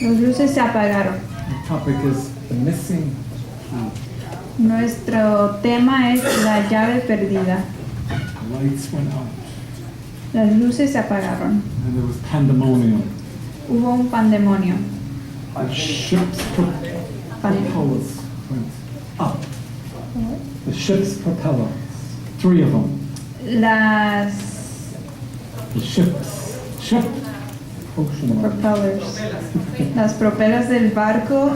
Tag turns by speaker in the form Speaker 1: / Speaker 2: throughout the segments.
Speaker 1: Las luces se apagaron.
Speaker 2: The topic is the missing key.
Speaker 1: Nuestro tema es la llave perdida.
Speaker 2: The lights went out,
Speaker 1: Las luces se apagaron.
Speaker 2: and there was pandemonium.
Speaker 1: Hubo un pandemonio.
Speaker 2: The ship's propellers went up. The ship's propellers, 3 of them.
Speaker 1: Las
Speaker 2: The ship, ocean line.
Speaker 1: propellers, las propelas del barco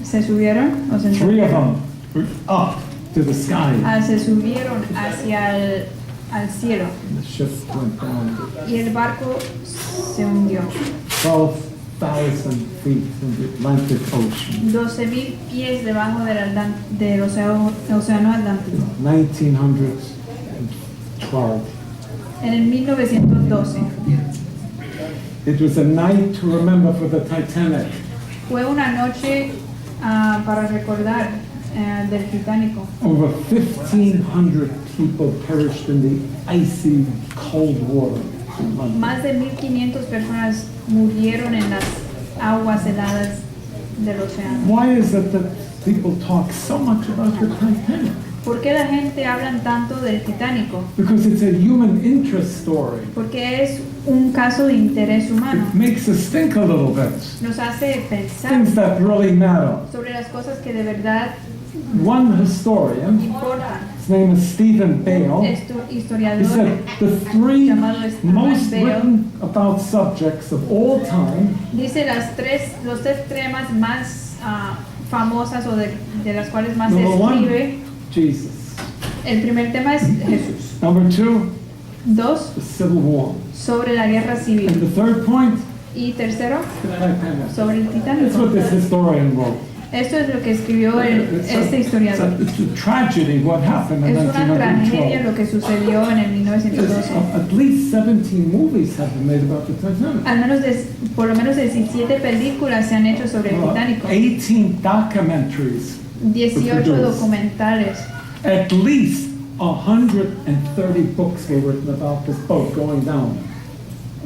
Speaker 1: se subieron o se
Speaker 2: 3 of
Speaker 1: encendieron.
Speaker 2: them were up to the sky.
Speaker 1: Se subieron hacia al cielo
Speaker 2: And the ship went down
Speaker 1: y el barco se hundió.
Speaker 2: 12,000 feet in the Atlantic Ocean.
Speaker 1: 12.000 pies debajo del océano Atlántico.
Speaker 2: 1912.
Speaker 1: En el 1912
Speaker 2: It was a night to remember for the Titanic.
Speaker 1: fue una noche para recordar del Titánico.
Speaker 2: Over 1,500 people perished in the icy, cold water. in London.
Speaker 1: Más de 1.500 personas murieron en las aguas heladas del océano.
Speaker 2: Why is it that people talk so much about the Titanic?
Speaker 1: ¿Por qué la gente habla tanto del Titánico?
Speaker 2: Because it's a human interest story.
Speaker 1: Porque es un caso de interés humano.
Speaker 2: It makes us think a little bit.
Speaker 1: Nos hace pensar
Speaker 2: Things that really matter.
Speaker 1: sobre las cosas que de verdad
Speaker 2: One historian,
Speaker 1: importan.
Speaker 2: his name is Stephen Bale,
Speaker 1: Este
Speaker 2: he
Speaker 1: historiador
Speaker 2: said the 3
Speaker 1: llamado Stephen
Speaker 2: most
Speaker 1: Bale
Speaker 2: written about subjects of all time
Speaker 1: dice los tres temas más famosas o de las cuales más se
Speaker 2: Number 1,
Speaker 1: escribe.
Speaker 2: Jesus.
Speaker 1: El primer tema es Jesús.
Speaker 2: Number 2,
Speaker 1: 2,
Speaker 2: the Civil War.
Speaker 1: sobre la guerra
Speaker 2: And
Speaker 1: civil.
Speaker 2: the third point,
Speaker 1: Y tercero,
Speaker 2: the Titanic.
Speaker 1: sobre el
Speaker 2: That's
Speaker 1: Titánico.
Speaker 2: what this historian wrote.
Speaker 1: Esto es lo que escribió este historiador.
Speaker 2: It's a tragedy what happened in
Speaker 1: Es una tragedia
Speaker 2: 1912.
Speaker 1: lo que sucedió en el 1912.
Speaker 2: At least 17 movies have been made about the Titanic.
Speaker 1: Al menos por lo menos 17 películas se han hecho sobre el Titánico.
Speaker 2: 18 documentaries.
Speaker 1: 18 documentales.
Speaker 2: At least 130 books were written about this boat going down.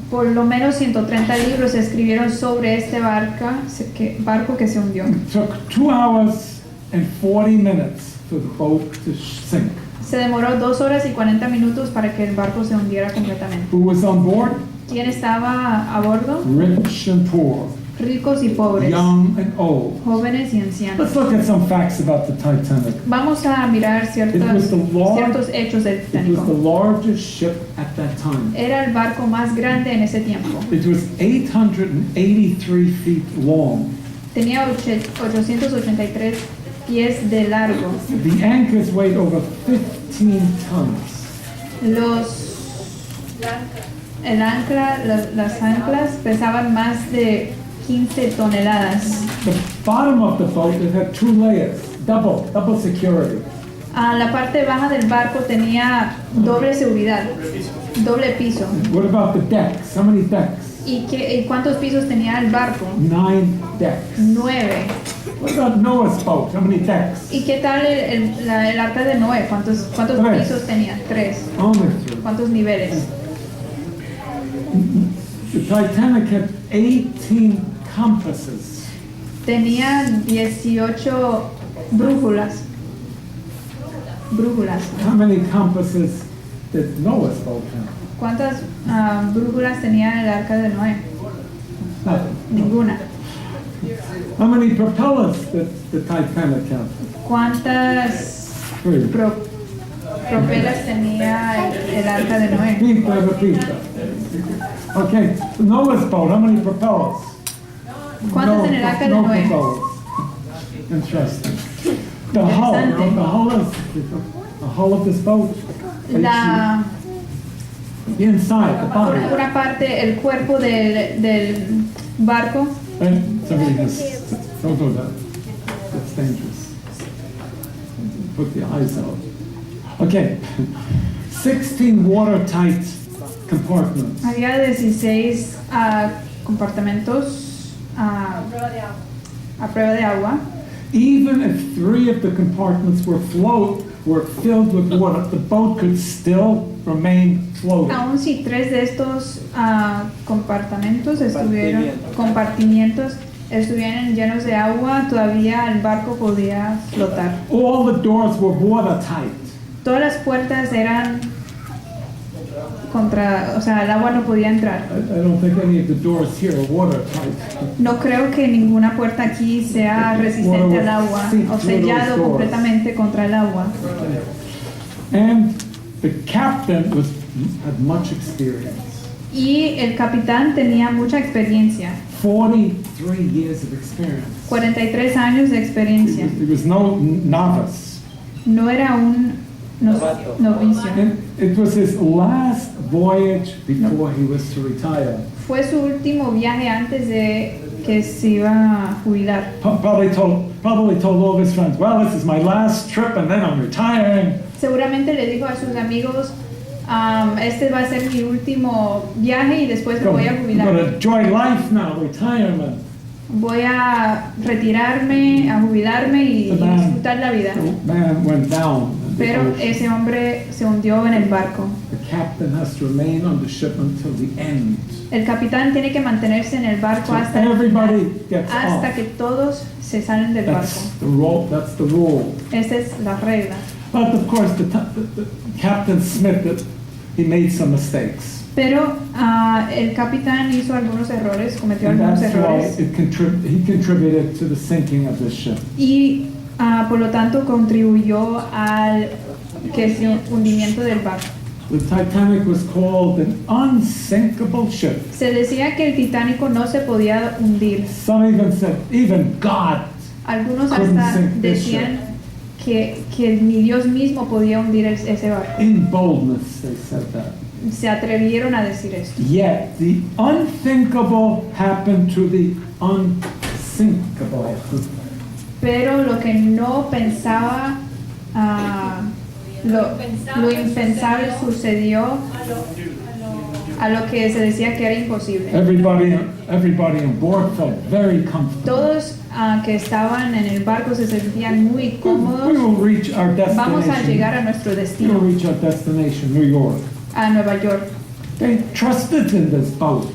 Speaker 1: Por lo menos 130 libros se escribieron sobre este barco que se hundió.
Speaker 2: It took 2 hours and 40 minutes for the boat to sink.
Speaker 1: Se demoró 2 horas y 40 minutos para que el barco se hundiera completamente.
Speaker 2: Who was on board?
Speaker 1: ¿Quién estaba a bordo?
Speaker 2: Rich and poor,
Speaker 1: Ricos y pobres,
Speaker 2: young and old.
Speaker 1: jóvenes y ancianos.
Speaker 2: Let's look at some facts about the Titanic.
Speaker 1: Vamos a mirar ciertos hechos del
Speaker 2: It was the
Speaker 1: Titánico.
Speaker 2: largest ship at that time.
Speaker 1: Era el barco más grande en ese tiempo.
Speaker 2: It was 883 feet long.
Speaker 1: Tenía 883 pies de largo.
Speaker 2: The anchors weighed over 15 tons.
Speaker 1: Las anclas pesaban más de 15 toneladas.
Speaker 2: The bottom of the boat, it had 2 layers, double security.
Speaker 1: La parte baja del barco tenía doble seguridad, doble piso.
Speaker 2: What about the decks? How many decks?
Speaker 1: ¿Y cuántos pisos tenía el barco?
Speaker 2: 9 decks.
Speaker 1: 9.
Speaker 2: What about Noah's boat? How many decks?
Speaker 1: ¿Y qué tal el arca de Noé? ¿Cuántos
Speaker 2: Tres.
Speaker 1: pisos tenía? 3.
Speaker 2: Only 3.
Speaker 1: ¿Cuántos niveles?
Speaker 2: The Titanic had 18 compasses.
Speaker 1: Tenía 18 brújulas.
Speaker 2: How many compasses did Noah's boat have?
Speaker 1: ¿Cuántas brújulas tenía el arca de Noé?
Speaker 2: Nothing.
Speaker 1: Ninguna.
Speaker 2: How many propellers did the Titanic have?
Speaker 1: ¿Cuántas
Speaker 2: 3.
Speaker 1: propelas tenía el arca de Noé?
Speaker 2: Repeat. Okay, Noah's boat, how many propellers?
Speaker 1: ¿Cuántas en el arca de Noé?
Speaker 2: propellers. Interesting. The hull, you know, the hull of this boat.
Speaker 1: La,
Speaker 2: The inside, the body.
Speaker 1: una parte, el cuerpo del barco.
Speaker 2: Somebody just, don't do that. That's dangerous. Put the eyes out. Okay. 16 watertight compartments.
Speaker 1: Había 16 compartimentos a prueba de agua.
Speaker 2: Even if 3 of the compartments were filled with water, the boat could still remain floating.
Speaker 1: Aun si 3 de estos compartimentos estuvieran llenos de agua, todavía el barco podía flotar.
Speaker 2: All the doors were watertight.
Speaker 1: Todas las puertas eran o sea, el agua no podía entrar.
Speaker 2: I don't think any of the doors here are watertight.
Speaker 1: No creo que ninguna puerta aquí sea resistente al agua o sellado completamente contra el agua.
Speaker 2: And the captain had much experience.
Speaker 1: Y el capitán tenía mucha experiencia,
Speaker 2: 43 years of experience.
Speaker 1: 43 años de experiencia.
Speaker 2: He was no novice.
Speaker 1: No era un novicio.
Speaker 2: And it was his last voyage before he was to retire.
Speaker 1: Fue su último viaje antes de que se iba a jubilar.
Speaker 2: Probably told all of his friends, well, this is my last trip and then I'm retiring.
Speaker 1: Seguramente le dijo a sus amigos, este va a ser mi último viaje y después me voy a
Speaker 2: I'm
Speaker 1: jubilar.
Speaker 2: going to enjoy life now, retirement.
Speaker 1: Voy a retirarme, a jubilarme y disfrutar la vida.
Speaker 2: The man went down. in the
Speaker 1: Pero
Speaker 2: ocean.
Speaker 1: ese hombre se hundió en el barco.
Speaker 2: The captain has to remain on the ship until the end.
Speaker 1: El capitán tiene que mantenerse en el barco
Speaker 2: So
Speaker 1: hasta el
Speaker 2: everybody
Speaker 1: final,
Speaker 2: gets
Speaker 1: hasta
Speaker 2: off.
Speaker 1: que todos se salen del barco.
Speaker 2: That's the rule.
Speaker 1: Esa es la regla.
Speaker 2: But of course, the Captain Smith, he made some mistakes.
Speaker 1: Pero el capitán hizo algunos errores, cometió
Speaker 2: And
Speaker 1: algunos
Speaker 2: that's why
Speaker 1: errores
Speaker 2: he contributed to the sinking of this ship.
Speaker 1: y por lo tanto contribuyó al hundimiento del barco.
Speaker 2: The Titanic was called an unsinkable ship.
Speaker 1: Se decía que el Titánico no se podía hundir.
Speaker 2: Some even said, even God.
Speaker 1: Algunos
Speaker 2: Couldn't
Speaker 1: hasta
Speaker 2: sink this
Speaker 1: decían que ni Dios mismo podía hundir ese barco.
Speaker 2: In boldness, they said that.
Speaker 1: Se atrevieron a decir esto.
Speaker 2: Yet the unthinkable happened to the unsinkable.
Speaker 1: Pero lo que no pensaba, lo impensable sucedió a lo que se decía que era imposible.
Speaker 2: Everybody on board felt very comfortable.
Speaker 1: Todos que estaban en el barco se sentían muy
Speaker 2: We
Speaker 1: cómodos.
Speaker 2: will reach our
Speaker 1: Vamos a llegar
Speaker 2: destination.
Speaker 1: a nuestro
Speaker 2: We will
Speaker 1: destino,
Speaker 2: reach our destination, New York.
Speaker 1: a Nueva York.
Speaker 2: They trusted in this boat.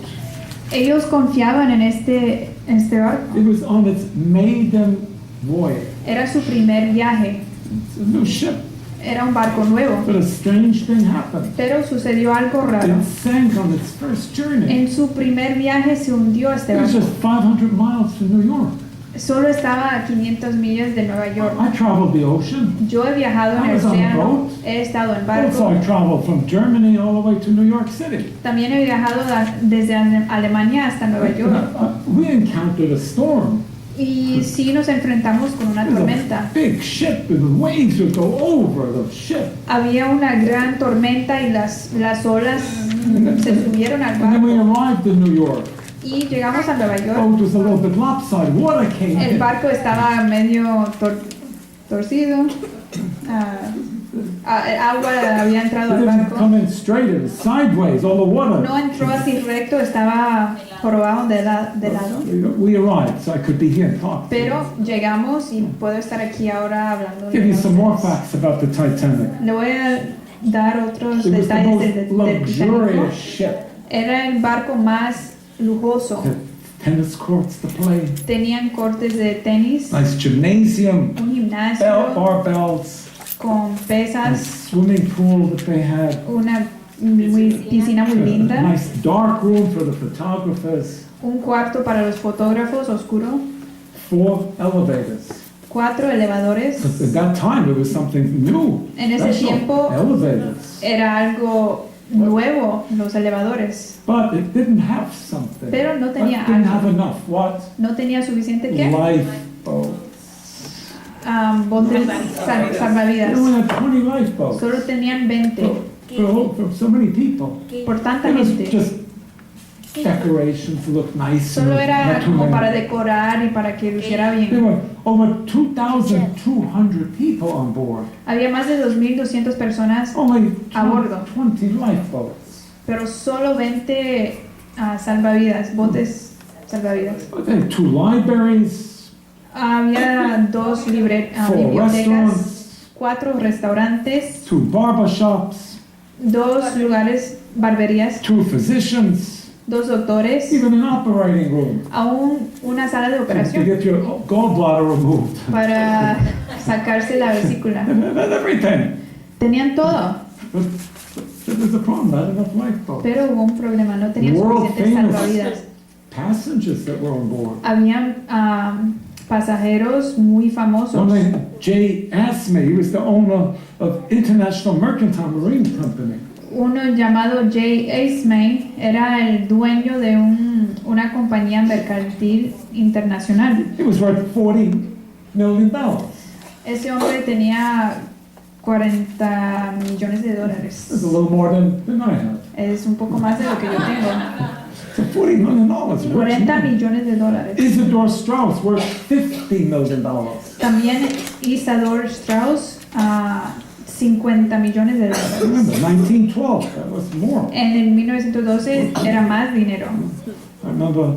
Speaker 1: Ellos confiaban en este barco.
Speaker 2: It was on its maiden voyage.
Speaker 1: Era su primer viaje.
Speaker 2: It's a new ship.
Speaker 1: Era un barco nuevo.
Speaker 2: But a strange thing happened.
Speaker 1: Pero sucedió algo raro.
Speaker 2: It sank on its first journey.
Speaker 1: En su primer viaje se hundió este
Speaker 2: It was
Speaker 1: barco.
Speaker 2: just 500 miles from New York.
Speaker 1: Solo estaba a 500 millas de Nueva York.
Speaker 2: I traveled the ocean.
Speaker 1: Yo he viajado en
Speaker 2: I
Speaker 1: el
Speaker 2: was on a
Speaker 1: océano,
Speaker 2: boat.
Speaker 1: he estado en
Speaker 2: Also,
Speaker 1: barco.
Speaker 2: I traveled from Germany all the way to New York City.
Speaker 1: También he viajado desde Alemania hasta Nueva York.
Speaker 2: We encountered a storm.
Speaker 1: Y sí nos enfrentamos con una
Speaker 2: It was a
Speaker 1: tormenta.
Speaker 2: big ship, and the waves would go over the ship.
Speaker 1: Había una gran tormenta y las olas se subieron al
Speaker 2: And then we
Speaker 1: barco.
Speaker 2: arrived in New York.
Speaker 1: Y llegamos a Nueva
Speaker 2: The
Speaker 1: York.
Speaker 2: boat was a little bit lopsided. Water came
Speaker 1: El
Speaker 2: in.
Speaker 1: barco estaba medio torcido. Agua había entrado
Speaker 2: It
Speaker 1: al
Speaker 2: didn't
Speaker 1: barco.
Speaker 2: come in straight, it was sideways, all the water.
Speaker 1: No entró así recto, estaba por abajo de lado.
Speaker 2: We arrived, so I could be here and talk.
Speaker 1: Pero llegamos y puedo estar aquí ahora hablando
Speaker 2: Give you
Speaker 1: de
Speaker 2: some more
Speaker 1: ustedes.
Speaker 2: facts about the Titanic.
Speaker 1: Le voy a dar otros
Speaker 2: It was the
Speaker 1: detalles
Speaker 2: most
Speaker 1: del
Speaker 2: luxurious
Speaker 1: Titanic.
Speaker 2: ship.
Speaker 1: Era el barco más lujoso.
Speaker 2: Had tennis courts to play,
Speaker 1: Tenían cortes de tenis,
Speaker 2: nice gymnasium,
Speaker 1: un gimnasio
Speaker 2: barbells,
Speaker 1: con
Speaker 2: a
Speaker 1: pesas,
Speaker 2: swimming pool that they had.
Speaker 1: una piscina muy
Speaker 2: A
Speaker 1: linda,
Speaker 2: nice dark room for the photographers,
Speaker 1: un cuarto para los fotógrafos oscuro,
Speaker 2: 4 elevators.
Speaker 1: 4 elevadores.
Speaker 2: At that time, it was something new.
Speaker 1: En ese
Speaker 2: Special.
Speaker 1: tiempo
Speaker 2: Elevators.
Speaker 1: era algo nuevo, los elevadores.
Speaker 2: But it didn't have something.
Speaker 1: Pero no tenía
Speaker 2: It didn't have
Speaker 1: algo.
Speaker 2: enough. What?
Speaker 1: No tenía suficiente que
Speaker 2: Lifeboats.
Speaker 1: botes
Speaker 2: They
Speaker 1: salvavidas.
Speaker 2: only had 20 lifeboats.
Speaker 1: Solo tenían 20
Speaker 2: For so many people.
Speaker 1: por tanta
Speaker 2: It was
Speaker 1: gente.
Speaker 2: just decorations to look nice.
Speaker 1: Solo
Speaker 2: and
Speaker 1: era
Speaker 2: not too
Speaker 1: como
Speaker 2: many.
Speaker 1: para decorar y para que luciera
Speaker 2: There
Speaker 1: bien.
Speaker 2: were over 2,200 people on board.
Speaker 1: Había más de 2.200 personas,
Speaker 2: Only
Speaker 1: A bordo.
Speaker 2: 20 lifeboats.
Speaker 1: pero solo 20 salvavidas, botes salvavidas.
Speaker 2: But they had 2 libraries,
Speaker 1: Había 2
Speaker 2: 4
Speaker 1: bibliotecas,
Speaker 2: restaurants,
Speaker 1: 4 restaurantes,
Speaker 2: 2 barber shops,
Speaker 1: 2 lugares, barberías,
Speaker 2: 2 physicians,
Speaker 1: 2 doctores,
Speaker 2: even an operating room
Speaker 1: aún una sala de
Speaker 2: to
Speaker 1: operación
Speaker 2: get your gallbladder removed.
Speaker 1: para sacarse la vesícula.
Speaker 2: And everything.
Speaker 1: Tenían todo,
Speaker 2: But there was a problem, not enough lifeboats.
Speaker 1: pero hubo un problema, no tenían
Speaker 2: World
Speaker 1: suficientes
Speaker 2: famous
Speaker 1: salvavidas.
Speaker 2: passengers that were on board.
Speaker 1: Habían pasajeros muy famosos.
Speaker 2: One named Jay Asmey, he was the owner of International Mercantile Marine Company.
Speaker 1: Uno llamado Jay Asmey era el dueño de una compañía mercantil internacional.
Speaker 2: He was worth $40 million.
Speaker 1: Ese hombre tenía 40 millones de dólares.
Speaker 2: That's a little more than I have.
Speaker 1: Es un poco más de lo que yo tengo.
Speaker 2: So $40 million. Rich
Speaker 1: 40
Speaker 2: man.
Speaker 1: millones de dólares.
Speaker 2: Isidore Strauss worth $50 million.
Speaker 1: También Isadore Strauss, 50 millones de dólares.
Speaker 2: Remember, 1912, that was more.
Speaker 1: En el 1912 era más dinero.
Speaker 2: I remember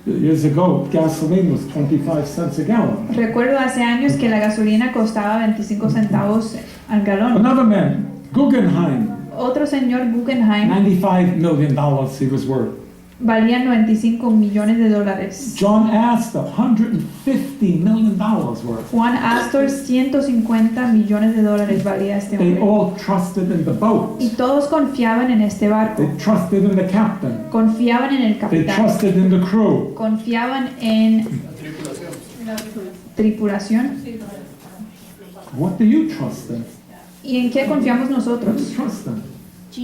Speaker 2: years ago, gasoline was 25 cents a gallon.
Speaker 1: Recuerdo hace años que la gasolina costaba 25 centavos al galón.
Speaker 2: Another man, Guggenheim,
Speaker 1: Otro señor Guggenheim
Speaker 2: $95 million he was worth.
Speaker 1: valía 95 millones de dólares.
Speaker 2: John Astor, $150 million worth.
Speaker 1: Juan Astor, 150 millones de dólares valía este
Speaker 2: They
Speaker 1: hombre.
Speaker 2: all trusted in the boat.
Speaker 1: Y todos confiaban en este barco.
Speaker 2: They trusted in the captain.
Speaker 1: Confiaban en el
Speaker 2: They
Speaker 1: capitán.
Speaker 2: trusted in the crew.
Speaker 1: Confiaban en la tripulación.
Speaker 2: What do you trust in?
Speaker 1: ¿Y en qué confiamos
Speaker 2: What do
Speaker 1: nosotros?
Speaker 2: you trust in?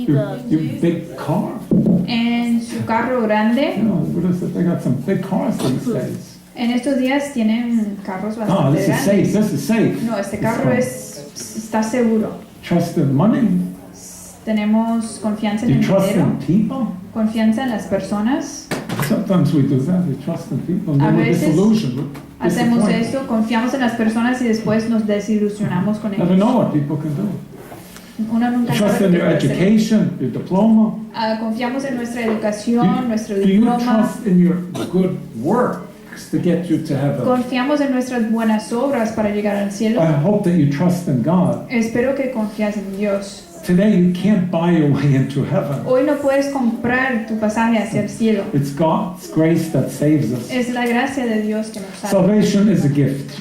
Speaker 2: Your big car?
Speaker 1: En su carro grande.
Speaker 2: You know, what is it? They got some big cars these days.
Speaker 1: En estos días tienen carros
Speaker 2: No,
Speaker 1: bastante
Speaker 2: this is safe.
Speaker 1: grandes.
Speaker 2: This is safe.
Speaker 1: No, este carro está seguro.
Speaker 2: Trust in money.
Speaker 1: Tenemos confianza en
Speaker 2: You
Speaker 1: el
Speaker 2: trust
Speaker 1: dinero,
Speaker 2: in people.
Speaker 1: confianza en las personas.
Speaker 2: Sometimes we do that. We trust in people, and
Speaker 1: A
Speaker 2: then we're
Speaker 1: veces
Speaker 2: disillusioned. We're
Speaker 1: Hacemos
Speaker 2: disappointed.
Speaker 1: eso, confiamos en las personas y después nos desilusionamos con
Speaker 2: Never
Speaker 1: ellos.
Speaker 2: know what people can do.
Speaker 1: Uno nunca
Speaker 2: Trust
Speaker 1: sabe
Speaker 2: in
Speaker 1: lo que
Speaker 2: your
Speaker 1: puede hacer.
Speaker 2: education, your diploma.
Speaker 1: Confiamos en nuestra educación, nuestro
Speaker 2: Do you
Speaker 1: diploma.
Speaker 2: trust in your good works to get you to heaven?
Speaker 1: Confiamos en nuestras buenas obras para llegar al cielo.
Speaker 2: I hope that you trust in God.
Speaker 1: Espero que confías en Dios.
Speaker 2: Today you can't buy your way into heaven.
Speaker 1: Hoy no puedes comprar tu pasaje hacia el cielo.
Speaker 2: It's God's grace that saves us.
Speaker 1: Es la gracia de Dios que nos salva.
Speaker 2: Salvation is a gift.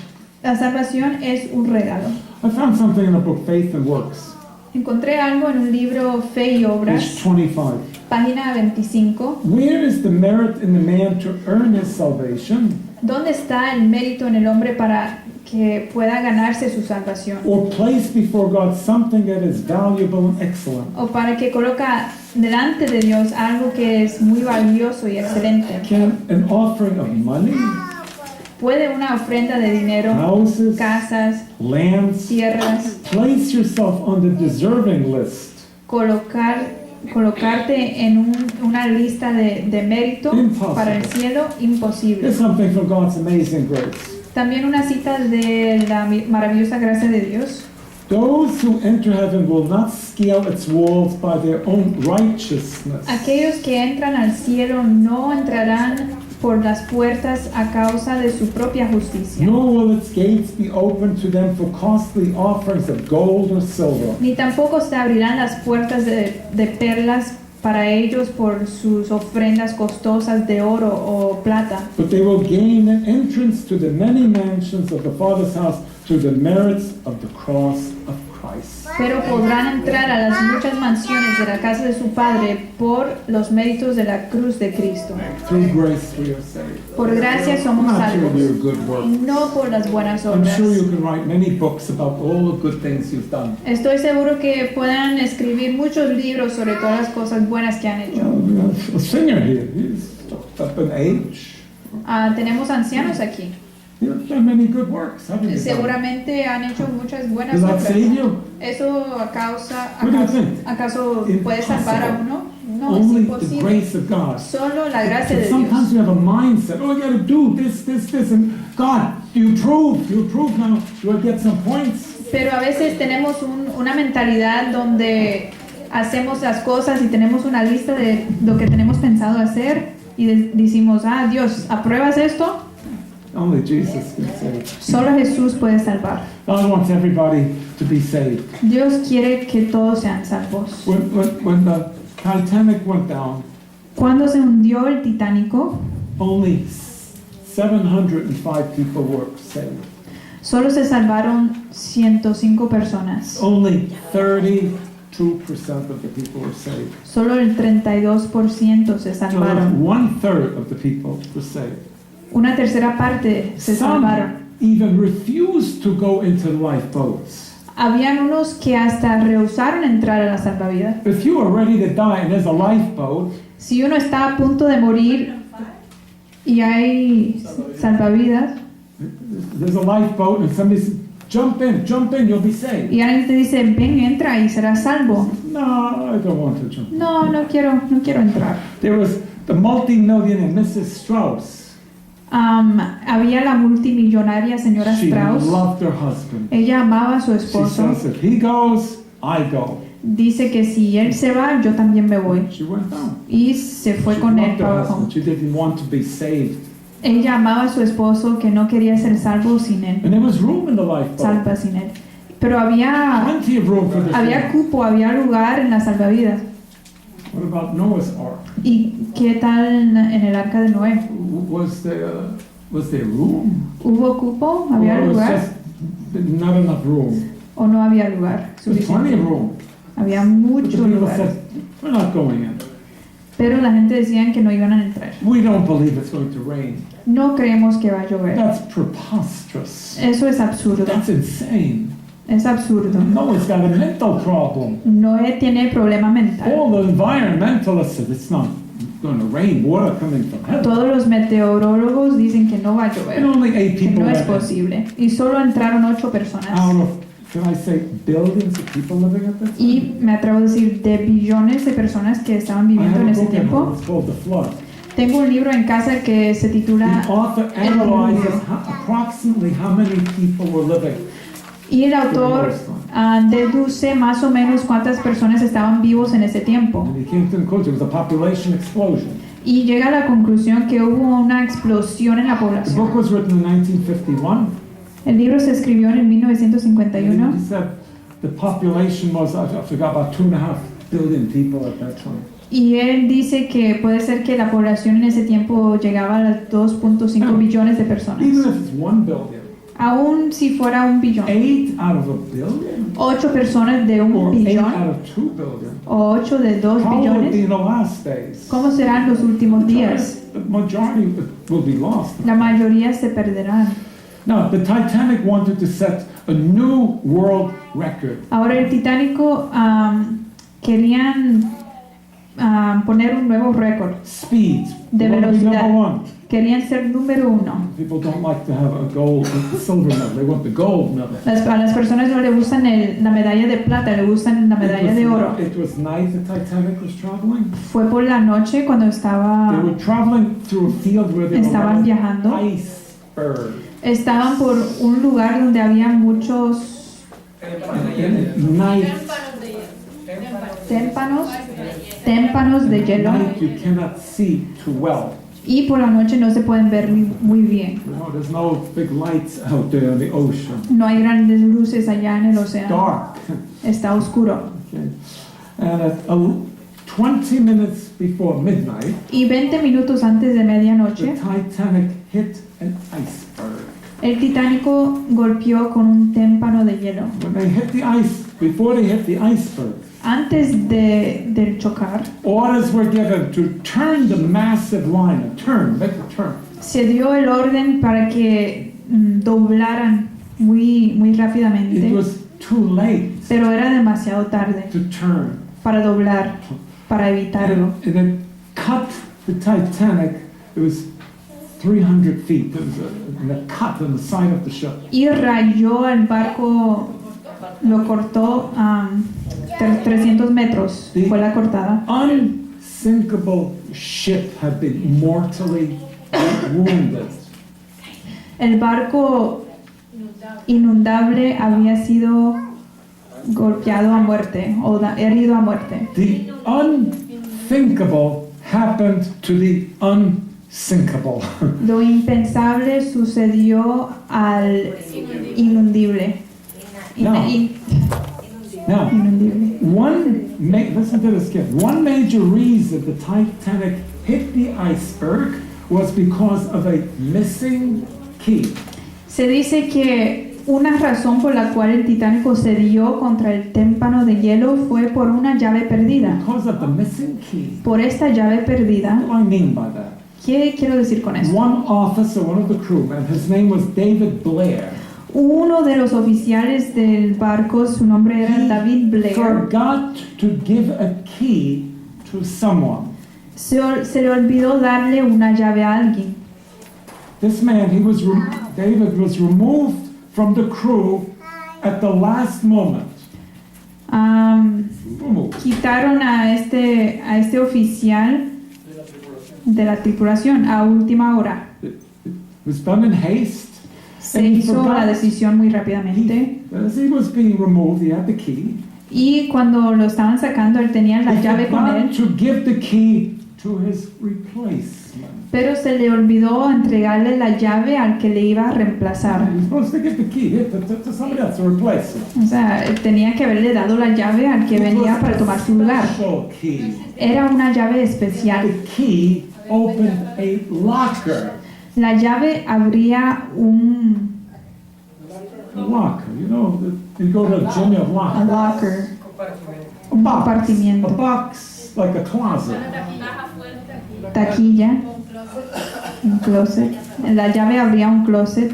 Speaker 1: La salvación es un regalo.
Speaker 2: I found something in the book Faith and Works,
Speaker 1: Encontré algo en un libro Fe y
Speaker 2: page
Speaker 1: Obras,
Speaker 2: 25.
Speaker 1: página 25.
Speaker 2: Where is the merit in the man to earn his salvation,
Speaker 1: ¿Dónde está el mérito en el hombre para que pueda ganarse su salvación?
Speaker 2: or place before God something that is valuable and excellent?
Speaker 1: O para que coloca delante de Dios algo que es muy valioso y excelente.
Speaker 2: Can an offering of money,
Speaker 1: ¿Puede una ofrenda de dinero,
Speaker 2: houses,
Speaker 1: casas,
Speaker 2: lands,
Speaker 1: tierras,
Speaker 2: place yourself on the deserving list?
Speaker 1: colocarte en una lista de mérito
Speaker 2: Impossible.
Speaker 1: para el cielo? Imposible.
Speaker 2: Here's something from God's amazing grace.
Speaker 1: También una cita de la maravillosa gracia de Dios.
Speaker 2: Those who enter heaven will not scale its walls by their own righteousness.
Speaker 1: Aquellos que entran al cielo no entrarán por las puertas a causa de su propia justicia,
Speaker 2: Nor will its gates be opened to them for costly offerings of gold or silver.
Speaker 1: ni tampoco se abrirán las puertas de perlas para ellos por sus ofrendas costosas de oro o plata,
Speaker 2: But they will gain an entrance to the many mansions of the Father's house through the merits of the cross of Christ.
Speaker 1: pero podrán entrar a las muchas mansiones de la casa de su Padre por los méritos de la cruz de Cristo.
Speaker 2: Through grace we are saved.
Speaker 1: Por gracia somos
Speaker 2: Not through your
Speaker 1: salvos,
Speaker 2: good works.
Speaker 1: no por las buenas
Speaker 2: I'm
Speaker 1: obras.
Speaker 2: sure you can write many books about all the good things you've done.
Speaker 1: Estoy seguro que puedan escribir muchos libros sobre todas las cosas buenas que han hecho.
Speaker 2: We have a singer here. He's up in age.
Speaker 1: Tenemos ancianos aquí.
Speaker 2: You've done many good works, haven't you?
Speaker 1: Seguramente han hecho muchas buenas
Speaker 2: Does that
Speaker 1: obras.
Speaker 2: save you?
Speaker 1: ¿Eso
Speaker 2: What do you think?
Speaker 1: acaso puede salvar a uno? No, es
Speaker 2: Only the
Speaker 1: imposible.
Speaker 2: grace of God.
Speaker 1: Solo la gracia
Speaker 2: But
Speaker 1: de
Speaker 2: sometimes
Speaker 1: Dios.
Speaker 2: we have a mindset, oh, you got to do this, and God, you prove now, you will get some points.
Speaker 1: Pero a veces tenemos una mentalidad donde hacemos las cosas y tenemos una lista de lo que tenemos pensado hacer y decimos, Dios, ¿apruebas esto?
Speaker 2: Only Jesus can save.
Speaker 1: Solo Jesús puede salvar.
Speaker 2: God wants everybody to be saved.
Speaker 1: Dios quiere que todos sean salvos.
Speaker 2: When the Titanic went down,
Speaker 1: Cuando se hundió el Titánico,
Speaker 2: only 705 people were saved.
Speaker 1: solo se salvaron 105 personas.
Speaker 2: Only 32% of the people were saved.
Speaker 1: Solo el 32% se
Speaker 2: So
Speaker 1: salvaron.
Speaker 2: 1/3 of the people were saved.
Speaker 1: Una tercera parte se salvaron.
Speaker 2: Some even refused to go into lifeboats.
Speaker 1: Habían unos que hasta rehusaron entrar a la salvavidas.
Speaker 2: If you are ready to die and there's a lifeboat,
Speaker 1: Si uno está a punto de morir y hay salvavidas,
Speaker 2: there's a lifeboat and somebody says, jump in, you'll be saved.
Speaker 1: y alguien te dice, ven, entra y serás salvo.
Speaker 2: No, I don't want to jump in.
Speaker 1: No quiero entrar.
Speaker 2: There was the multi-millionaire Mrs. Strauss.
Speaker 1: Había la multimillonaria señora
Speaker 2: She
Speaker 1: Strauss.
Speaker 2: loved her husband.
Speaker 1: Ella amaba a su
Speaker 2: She
Speaker 1: esposo.
Speaker 2: says, if he goes, I go.
Speaker 1: Dice que si él se va, yo también me voy.
Speaker 2: She went down.
Speaker 1: Y se fue
Speaker 2: She
Speaker 1: con él
Speaker 2: loved her
Speaker 1: para abajo.
Speaker 2: husband. She didn't want to be saved.
Speaker 1: Ella amaba a su esposo que no quería ser salvo sin él.
Speaker 2: And there was room in the lifeboat.
Speaker 1: Salva sin él. Pero había
Speaker 2: Plenty of room for the
Speaker 1: Había cupo, había lugar en la salvavidas.
Speaker 2: What about Noah's Ark?
Speaker 1: ¿Y qué tal en el arca de Noé?
Speaker 2: Was there room?
Speaker 1: ¿Hubo cupo? ¿Había
Speaker 2: Or it was
Speaker 1: lugar?
Speaker 2: just not enough room?
Speaker 1: ¿O no había lugar
Speaker 2: There's plenty of
Speaker 1: suficiente?
Speaker 2: room.
Speaker 1: Había
Speaker 2: But the
Speaker 1: mucho
Speaker 2: people
Speaker 1: lugar.
Speaker 2: said, we're not going in.
Speaker 1: Pero la gente decía que no iban a entrar.
Speaker 2: We don't believe it's going to rain.
Speaker 1: No creemos que va a llover.
Speaker 2: That's preposterous.
Speaker 1: Eso es absurdo.
Speaker 2: That's insane.
Speaker 1: Es absurdo.
Speaker 2: Noah's got a mental problem.
Speaker 1: Noé tiene problema mental.
Speaker 2: All the environmentalists said it's not going to rain, water coming from heaven.
Speaker 1: Todos los meteorólogos dicen que no va a
Speaker 2: And
Speaker 1: llover.
Speaker 2: only 8
Speaker 1: Que
Speaker 2: people
Speaker 1: no es
Speaker 2: went in.
Speaker 1: posible. Y solo entraron 8 personas.
Speaker 2: Out of, can I say, billions of people living at that time?
Speaker 1: Y me atrevo a decir de billones de personas que estaban
Speaker 2: I
Speaker 1: viviendo
Speaker 2: have
Speaker 1: en
Speaker 2: a
Speaker 1: ese
Speaker 2: book at home.
Speaker 1: tiempo.
Speaker 2: It's called The Flood.
Speaker 1: Tengo un libro en casa que se
Speaker 2: The
Speaker 1: titula
Speaker 2: author analyzes approximately how many people were living.
Speaker 1: y el
Speaker 2: during
Speaker 1: autor
Speaker 2: those times.
Speaker 1: deduce más o menos cuántas personas estaban vivos en ese tiempo
Speaker 2: And he came to the conclusion it was a population explosion.
Speaker 1: y llega a la conclusión que hubo una explosión en la
Speaker 2: The book
Speaker 1: población.
Speaker 2: was written in 1951.
Speaker 1: El libro se escribió en el
Speaker 2: And
Speaker 1: 1951
Speaker 2: he said the population was, I forgot, about 2.5 billion people at that time.
Speaker 1: y él dice que puede ser que la población en ese tiempo llegaba a las 2.5 billones de personas.
Speaker 2: Even if it's 1 billion,
Speaker 1: Aún si fuera un billón.
Speaker 2: 8 out of a billion?
Speaker 1: 8 personas de un
Speaker 2: Or 8
Speaker 1: billón
Speaker 2: out of 2 billion?
Speaker 1: o 8 de 2
Speaker 2: How will it be
Speaker 1: billones.
Speaker 2: in the last days?
Speaker 1: ¿Cómo serán los últimos días?
Speaker 2: The majority will be lost.
Speaker 1: La mayoría se perderán.
Speaker 2: Now, the Titanic wanted to set a new world record.
Speaker 1: Ahora el Titánico querían poner un nuevo récord
Speaker 2: Speed.
Speaker 1: de
Speaker 2: They wanna be
Speaker 1: velocidad.
Speaker 2: number 1.
Speaker 1: Querían ser número 1.
Speaker 2: People don't like to have a gold, a silver medal. They want the gold medal.
Speaker 1: A las personas no le gustan la medalla de plata, le gustan la medalla de oro.
Speaker 2: It was night the Titanic was traveling.
Speaker 1: Fue por la noche cuando
Speaker 2: They
Speaker 1: estaba
Speaker 2: were traveling through a field where there
Speaker 1: estaban
Speaker 2: were
Speaker 1: viajando.
Speaker 2: icebergs.
Speaker 1: Estaban por un lugar donde había muchos
Speaker 2: Night,
Speaker 1: témpanos de hielo
Speaker 2: night you cannot see too well.
Speaker 1: y por la noche no se pueden ver muy bien.
Speaker 2: You know, there's no big lights out there in the ocean.
Speaker 1: No hay grandes luces allá en el océano.
Speaker 2: Dark.
Speaker 1: Está oscuro.
Speaker 2: Okay. And at 20 minutes before midnight,
Speaker 1: Y 20 minutos antes de
Speaker 2: the
Speaker 1: medianoche,
Speaker 2: Titanic hit an iceberg.
Speaker 1: el Titánico golpeó con un témpano de hielo.
Speaker 2: When they hit the ice, before they hit the iceberg,
Speaker 1: Antes del chocar,
Speaker 2: orders were given to turn the massive line, make a turn.
Speaker 1: se dio el orden para que doblaran muy
Speaker 2: It
Speaker 1: rápidamente,
Speaker 2: was too late
Speaker 1: pero era demasiado tarde
Speaker 2: to turn.
Speaker 1: para doblar, para evitarlo.
Speaker 2: And it cut the Titanic. It was 300 feet. There was a cut on the side of the ship.
Speaker 1: Y rayó al barco, lo cortó a 300 metros, fue la cortada.
Speaker 2: Unsinkable ship had been mortally wounded.
Speaker 1: El barco inundable había sido golpeado a muerte o herido a muerte.
Speaker 2: The unthinkable happened to the unsinkable.
Speaker 1: Lo impensable sucedió al inundible.
Speaker 2: No. Now,
Speaker 1: Inundible.
Speaker 2: listen to this kid. One major reason the Titanic hit the iceberg was because of a missing key.
Speaker 1: Se dice que una razón por la cual el Titanic se dio contra el témpano de hielo fue por una llave perdida.
Speaker 2: Because of the missing key.
Speaker 1: Por esta llave perdida,
Speaker 2: What do I mean by that?
Speaker 1: ¿qué quiero decir con esto?
Speaker 2: One officer, one of the crewmen, his name was David Blair.
Speaker 1: Uno de los oficiales del barco, su nombre era David Blair,
Speaker 2: Forgot to give a key to someone.
Speaker 1: se le olvidó darle una llave a alguien.
Speaker 2: This man, David was removed from the crew at the last moment. Removed.
Speaker 1: Quitaron a este oficial de la tripulación a última hora.
Speaker 2: It was done in haste.
Speaker 1: Se hizo la decisión muy rápidamente.
Speaker 2: As he was being removed, he had the key.
Speaker 1: Y cuando lo estaban sacando, él tenía la
Speaker 2: He
Speaker 1: llave con
Speaker 2: forgot
Speaker 1: él,
Speaker 2: to give the key to his replacement.
Speaker 1: pero se le olvidó entregarle la llave al que le iba a reemplazar.
Speaker 2: He was supposed to give the key to somebody else to replace him.
Speaker 1: O sea, tenía que haberle dado la llave al que
Speaker 2: It
Speaker 1: venía
Speaker 2: was
Speaker 1: para
Speaker 2: a
Speaker 1: tomar su lugar.
Speaker 2: special key.
Speaker 1: Era una llave especial.
Speaker 2: The key opened a locker.
Speaker 1: La llave abría un
Speaker 2: Locker, you know, you go to a gym, you have
Speaker 1: a
Speaker 2: locker.
Speaker 1: locker,
Speaker 2: A
Speaker 1: un
Speaker 2: box,
Speaker 1: compartimiento.
Speaker 2: a box like a closet.
Speaker 1: taquilla, un closet. La llave abría un closet.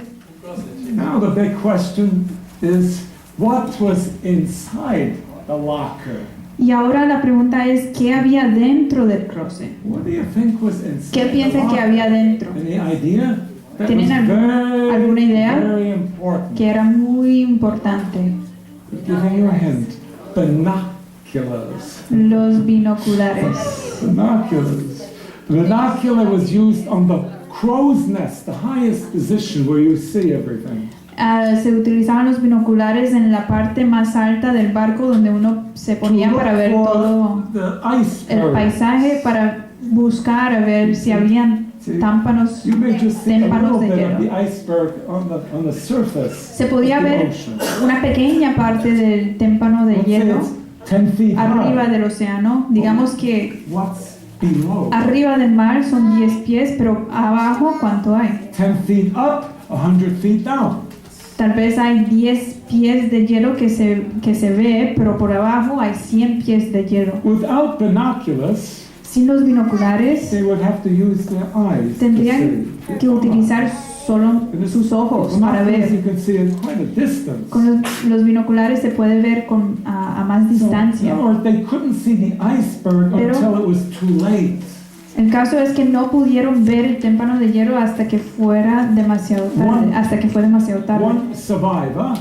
Speaker 2: Now the big question is, what was inside the locker?
Speaker 1: Y ahora la pregunta es, ¿qué había dentro del closet?
Speaker 2: What do you think was inside
Speaker 1: ¿Qué
Speaker 2: the
Speaker 1: piensan que
Speaker 2: locker?
Speaker 1: había dentro?
Speaker 2: Any idea? That
Speaker 1: ¿Tienen
Speaker 2: was
Speaker 1: alguna idea?
Speaker 2: very important.
Speaker 1: Que era muy importante.
Speaker 2: Giving you a hint. Binoculars.
Speaker 1: Los binoculares.
Speaker 2: Binoculars. The binocular was used on the crow's nest, the highest position where you see everything.
Speaker 1: Se utilizaban los binoculares en la parte más alta del barco donde uno se ponía
Speaker 2: To
Speaker 1: para
Speaker 2: look
Speaker 1: ver
Speaker 2: for
Speaker 1: todo
Speaker 2: the
Speaker 1: el
Speaker 2: iceberg.
Speaker 1: paisaje, para buscar a ver si habían támpanos,
Speaker 2: You may just see a
Speaker 1: témpanos
Speaker 2: little
Speaker 1: de
Speaker 2: bit of the
Speaker 1: hielo.
Speaker 2: iceberg on the surface
Speaker 1: Se podía
Speaker 2: of the
Speaker 1: ver
Speaker 2: ocean.
Speaker 1: una pequeña parte del témpano de
Speaker 2: Let's say
Speaker 1: hielo
Speaker 2: it's 10 feet
Speaker 1: arriba
Speaker 2: high.
Speaker 1: del océano. Digamos que
Speaker 2: What's below?
Speaker 1: arriba del mar son 10 pies, pero abajo, ¿cuánto hay?
Speaker 2: 10 feet up, 100 feet down.
Speaker 1: Tal vez hay 10 pies de hielo que se ve, pero por abajo hay 100 pies de hielo.
Speaker 2: Without binoculars,
Speaker 1: Sin los binoculares,
Speaker 2: they would have to use their eyes to
Speaker 1: tendrían
Speaker 2: see.
Speaker 1: que utilizar solo sus ojos para
Speaker 2: Binoculars you
Speaker 1: ver.
Speaker 2: can see at quite a distance.
Speaker 1: Con los binoculares se puede ver a más
Speaker 2: So, in
Speaker 1: distancia.
Speaker 2: other words, they couldn't see the iceberg
Speaker 1: Pero-
Speaker 2: until it was too late.
Speaker 1: El caso es que no pudieron ver el témpano de hielo hasta que fuera demasiado tarde, hasta que fue demasiado tarde.
Speaker 2: One survivor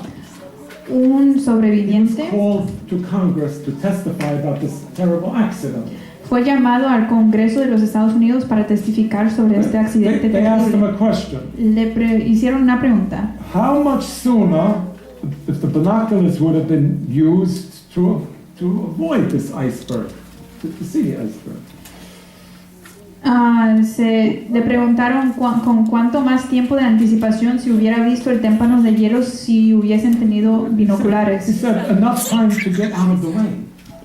Speaker 1: Un
Speaker 2: was
Speaker 1: sobreviviente
Speaker 2: called to Congress to testify about this terrible accident.
Speaker 1: fue llamado al Congreso de los Estados Unidos para testificar sobre este accidente
Speaker 2: They asked him
Speaker 1: terrible.
Speaker 2: a question.
Speaker 1: Hicieron una pregunta.
Speaker 2: How much sooner, if the binoculars would have been used to avoid this iceberg, to see the iceberg?
Speaker 1: Le preguntaron con cuánto más tiempo de anticipación si hubiera visto el témpano de hielo si hubiesen tenido
Speaker 2: He
Speaker 1: binoculares.
Speaker 2: said enough time to get out of the way.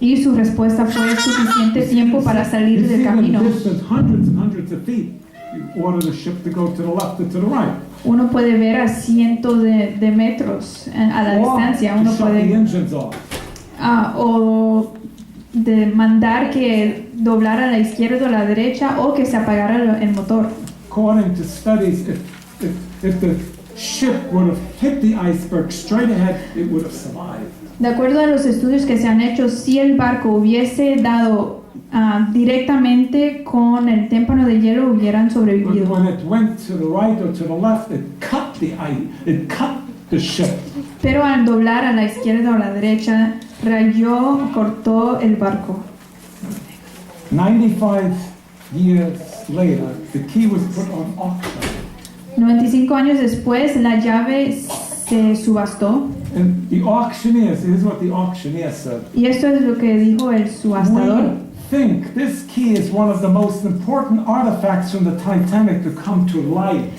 Speaker 1: Y su respuesta fue suficiente tiempo para salir
Speaker 2: You
Speaker 1: del
Speaker 2: see the
Speaker 1: camino.
Speaker 2: distance, hundreds and hundreds of feet. You order the ship to go to the left or to the right.
Speaker 1: Uno puede ver a cientos de metros a la
Speaker 2: Or
Speaker 1: distancia.
Speaker 2: to
Speaker 1: Uno
Speaker 2: shut the
Speaker 1: puede
Speaker 2: engines off.
Speaker 1: o de mandar que doblara a la izquierda o a la derecha o que se apagara el motor.
Speaker 2: According to studies, if the ship would have hit the iceberg straight ahead, it would have survived.
Speaker 1: De acuerdo a los estudios que se han hecho, si el barco hubiese dado directamente con el témpano de hielo, hubieran
Speaker 2: But
Speaker 1: sobrevivido.
Speaker 2: when it went to the right or to the left, it cut the ice, it cut the ship.
Speaker 1: Pero al doblar a la izquierda o a la derecha, rayó, cortó el barco.
Speaker 2: 95 years later, the key was put on auction.
Speaker 1: 95 años después, la llave se subastó.
Speaker 2: And the auctioneers, here's what the auctioneer said.
Speaker 1: Y esto es lo que dijo el subastador.
Speaker 2: We think this key is one of the most important artifacts from the Titanic to come to light.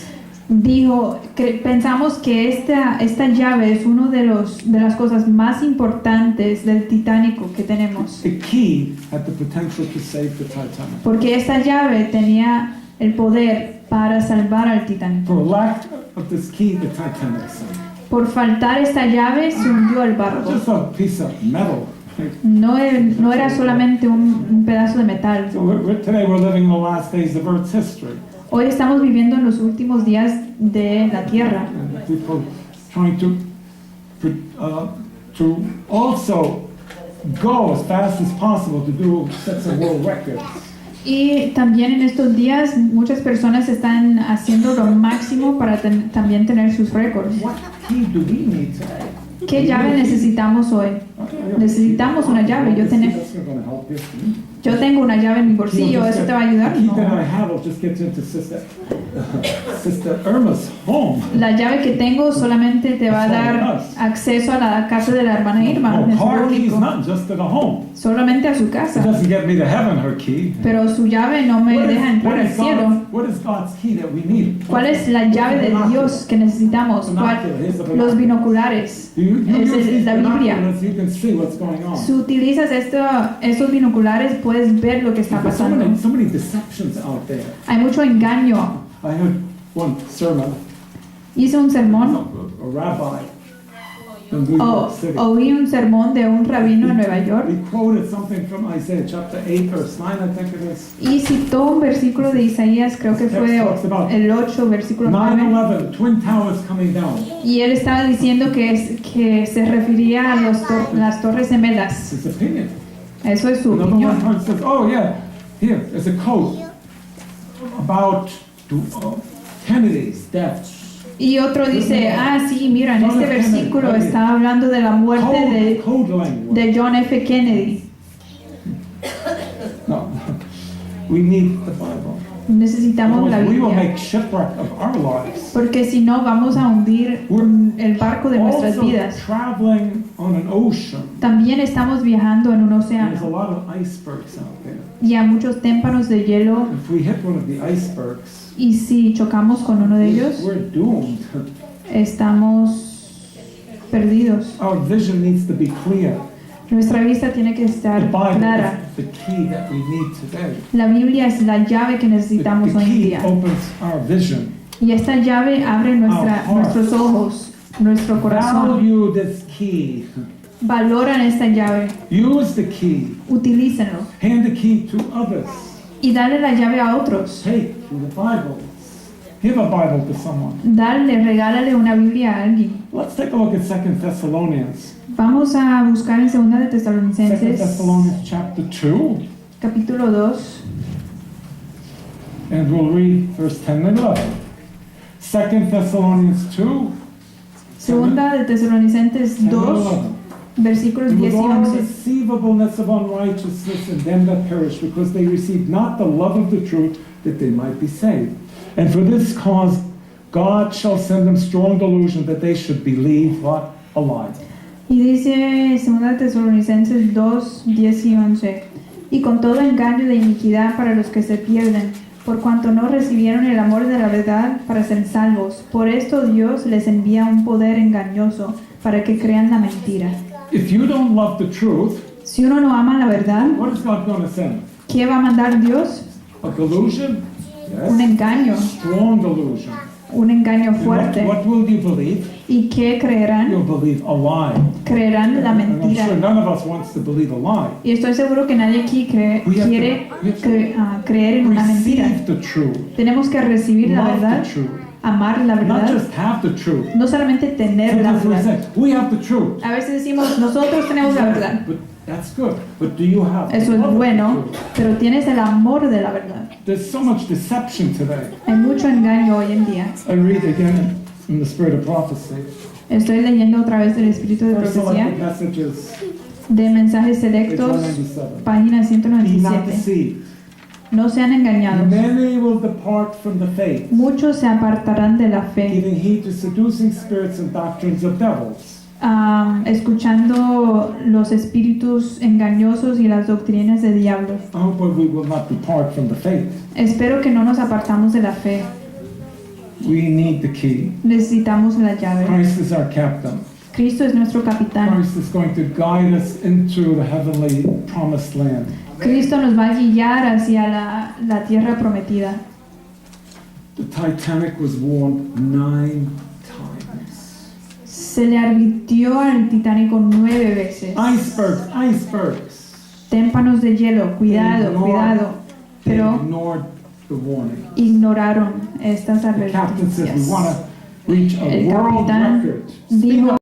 Speaker 1: dijo que pensamos que esta llave es uno de las cosas más importantes del Titanic que tenemos,
Speaker 2: The key had the potential to save the Titanic.
Speaker 1: porque esta llave tenía el poder para salvar al Titanic.
Speaker 2: For lack of this key, the Titanic sank.
Speaker 1: Por faltar esta llave se hundió el barco.
Speaker 2: Just a piece of metal.
Speaker 1: No era solamente un pedazo de metal.
Speaker 2: So today we're living in the last days of Earth's history.
Speaker 1: Hoy estamos viviendo en los últimos días de la Tierra.
Speaker 2: And people trying to also go as fast as possible to do set some world records.
Speaker 1: Y también en estos días muchas personas están haciendo lo máximo para también tener sus récords.
Speaker 2: What key do we need today?
Speaker 1: ¿Qué llave necesitamos hoy? Necesitamos una llave. Yo tengo una llave en mi bolsillo. ¿Eso te va a ayudar?
Speaker 2: The key that
Speaker 1: No.
Speaker 2: I have will just get you into Sister Irma's home.
Speaker 1: La llave que tengo solamente te va a dar acceso a la casa de la hermana Irma.
Speaker 2: No,
Speaker 1: Es lo
Speaker 2: her key is
Speaker 1: único.
Speaker 2: not just to the home.
Speaker 1: Solamente a su
Speaker 2: It
Speaker 1: casa.
Speaker 2: doesn't get me to heaven, her key.
Speaker 1: Pero su llave no me deja entrar al cielo.
Speaker 2: What is God's key that we need?
Speaker 1: ¿Cuál es la llave de Dios que necesitamos? Los binoculares. Es la Biblia.
Speaker 2: So you can see what's going on.
Speaker 1: Si utilizas estos binoculares, puedes ver lo que está
Speaker 2: There's
Speaker 1: pasando.
Speaker 2: so many deceptions out there.
Speaker 1: Hay mucho engaño.
Speaker 2: I heard one sermon,
Speaker 1: Hice un sermón,
Speaker 2: a rabbi in New York City.
Speaker 1: oí un sermón de un rabino en Nueva York
Speaker 2: He quoted something from Isaiah chapter 8, verse 9, I think it is.
Speaker 1: y citó un versículo de Isaías, creo que fue el 8, versículo 9.
Speaker 2: 9/11, Twin Towers coming down.
Speaker 1: Y él estaba diciendo que se refería a las torres gemelas.
Speaker 2: It's his opinion.
Speaker 1: Eso es su
Speaker 2: Another
Speaker 1: opinión.
Speaker 2: one says, oh yeah, here, there's a quote about Kennedy's death.
Speaker 1: Y otro dice, sí, mira, en este versículo está hablando de la muerte
Speaker 2: Code language.
Speaker 1: de John F. Kennedy.
Speaker 2: No, we need the Bible.
Speaker 1: Necesitamos la
Speaker 2: Otherwise, we will
Speaker 1: Biblia.
Speaker 2: make shipwreck of our lives.
Speaker 1: Porque si no, vamos a hundir el barco de nuestras
Speaker 2: Also
Speaker 1: vidas.
Speaker 2: traveling on an ocean.
Speaker 1: También estamos viajando en un
Speaker 2: There's a
Speaker 1: océano
Speaker 2: lot of icebergs out there.
Speaker 1: y hay muchos témpanos de hielo.
Speaker 2: If we hit one of the icebergs,
Speaker 1: Y si chocamos con uno de ellos,
Speaker 2: we're doomed.
Speaker 1: estamos perdidos.
Speaker 2: Our vision needs to be clear.
Speaker 1: Nuestra vista tiene que
Speaker 2: The
Speaker 1: estar
Speaker 2: Bible
Speaker 1: clara.
Speaker 2: is the key that we need today.
Speaker 1: La Biblia es la llave que
Speaker 2: The
Speaker 1: necesitamos hoy en
Speaker 2: key
Speaker 1: día.
Speaker 2: opens our vision.
Speaker 1: Y esta llave abre nuestros ojos, nuestro corazón.
Speaker 2: Value this key.
Speaker 1: Valoran esta llave,
Speaker 2: Use the key.
Speaker 1: utilícenlo
Speaker 2: Hand the key to others.
Speaker 1: y dale la llave a otros.
Speaker 2: Take the Bible. Give a Bible to someone.
Speaker 1: Dale, regálale una Biblia a alguien.
Speaker 2: Let's take a look at 2 Thessalonians.
Speaker 1: Vamos a buscar en 2 de
Speaker 2: 2
Speaker 1: Tesalonicenses,
Speaker 2: Thessalonians chapter 2.
Speaker 1: capítulo 2,
Speaker 2: And we'll read verse 10 and 11. 2 Thessalonians 2.
Speaker 1: 2 de Tesalonicenses
Speaker 2: 10 and
Speaker 1: 2,
Speaker 2: 11.
Speaker 1: versículos
Speaker 2: And
Speaker 1: 10
Speaker 2: with
Speaker 1: y
Speaker 2: all
Speaker 1: 11.
Speaker 2: deceivableness of unrighteousness in them that perish, because they received not the love of the truth, that they might be saved. And for this cause God shall send them strong delusion that they should believe what? A lie.
Speaker 1: Y dice 2 de Tesalonicenses 2, 10 y 11. Y con todo engaño de iniquidad para los que se pierden, por cuanto no recibieron el amor de la verdad para ser salvos. Por esto Dios les envía un poder engañoso para que crean la mentira.
Speaker 2: If you don't love the truth,
Speaker 1: Si uno no ama la verdad,
Speaker 2: what is God going to send?
Speaker 1: ¿qué va a mandar Dios?
Speaker 2: A delusion?
Speaker 1: Un
Speaker 2: Yes.
Speaker 1: engaño,
Speaker 2: Strong delusion.
Speaker 1: un engaño
Speaker 2: And
Speaker 1: fuerte.
Speaker 2: what will you believe?
Speaker 1: ¿Y qué creerán?
Speaker 2: You'll believe a lie.
Speaker 1: Creerán la
Speaker 2: And I'm
Speaker 1: mentira.
Speaker 2: sure none of us wants to believe a lie.
Speaker 1: Y estoy seguro que nadie aquí quiere creer en una mentira.
Speaker 2: Receive the truth.
Speaker 1: Tenemos que recibir la
Speaker 2: Love
Speaker 1: verdad,
Speaker 2: the truth.
Speaker 1: amar la
Speaker 2: Not
Speaker 1: verdad,
Speaker 2: just have the truth.
Speaker 1: no solamente tener la
Speaker 2: Sometimes we
Speaker 1: verdad.
Speaker 2: say, we have the truth.
Speaker 1: A veces decimos, nosotros tenemos la verdad.
Speaker 2: But that's good. But do you have the
Speaker 1: Eso
Speaker 2: love
Speaker 1: es
Speaker 2: of the
Speaker 1: bueno,
Speaker 2: truth?
Speaker 1: pero tienes el amor de la verdad.
Speaker 2: There's so much deception today.
Speaker 1: Hay mucho engaño hoy en día.
Speaker 2: I read again in the spirit of prophecy.
Speaker 1: Estoy leyendo otra vez del Espíritu de
Speaker 2: First
Speaker 1: Profecía,
Speaker 2: selected messages,
Speaker 1: de mensajes
Speaker 2: page
Speaker 1: selectos,
Speaker 2: 197.
Speaker 1: página
Speaker 2: Be not
Speaker 1: 197.
Speaker 2: deceived.
Speaker 1: No sean engañados.
Speaker 2: Many will depart from the faith,
Speaker 1: Muchos se apartarán de la fe,
Speaker 2: giving heed to seducing spirits and doctrines of devils.
Speaker 1: escuchando los espíritus engañosos y las doctrinas de diablos.
Speaker 2: I hope we will not depart from the faith.
Speaker 1: Espero que no nos apartamos de la fe.
Speaker 2: We need the key.
Speaker 1: Necesitamos la llave.
Speaker 2: Christ is our captain.
Speaker 1: Cristo es nuestro capitán.
Speaker 2: Christ is going to guide us into the heavenly promised land.
Speaker 1: Cristo nos va a guiar hacia la tierra prometida.
Speaker 2: The Titanic was warned 9 times.
Speaker 1: Se le advirtió al Titánico 9 veces.
Speaker 2: Icebergs.
Speaker 1: Témpanos de hielo, cuidado, cuidado.
Speaker 2: They
Speaker 1: Pero
Speaker 2: ignored the warning.
Speaker 1: ignoraron estas
Speaker 2: The captain said, we
Speaker 1: advertencias.
Speaker 2: want to reach a
Speaker 1: El
Speaker 2: world
Speaker 1: capitán
Speaker 2: record. Speed
Speaker 1: dijo,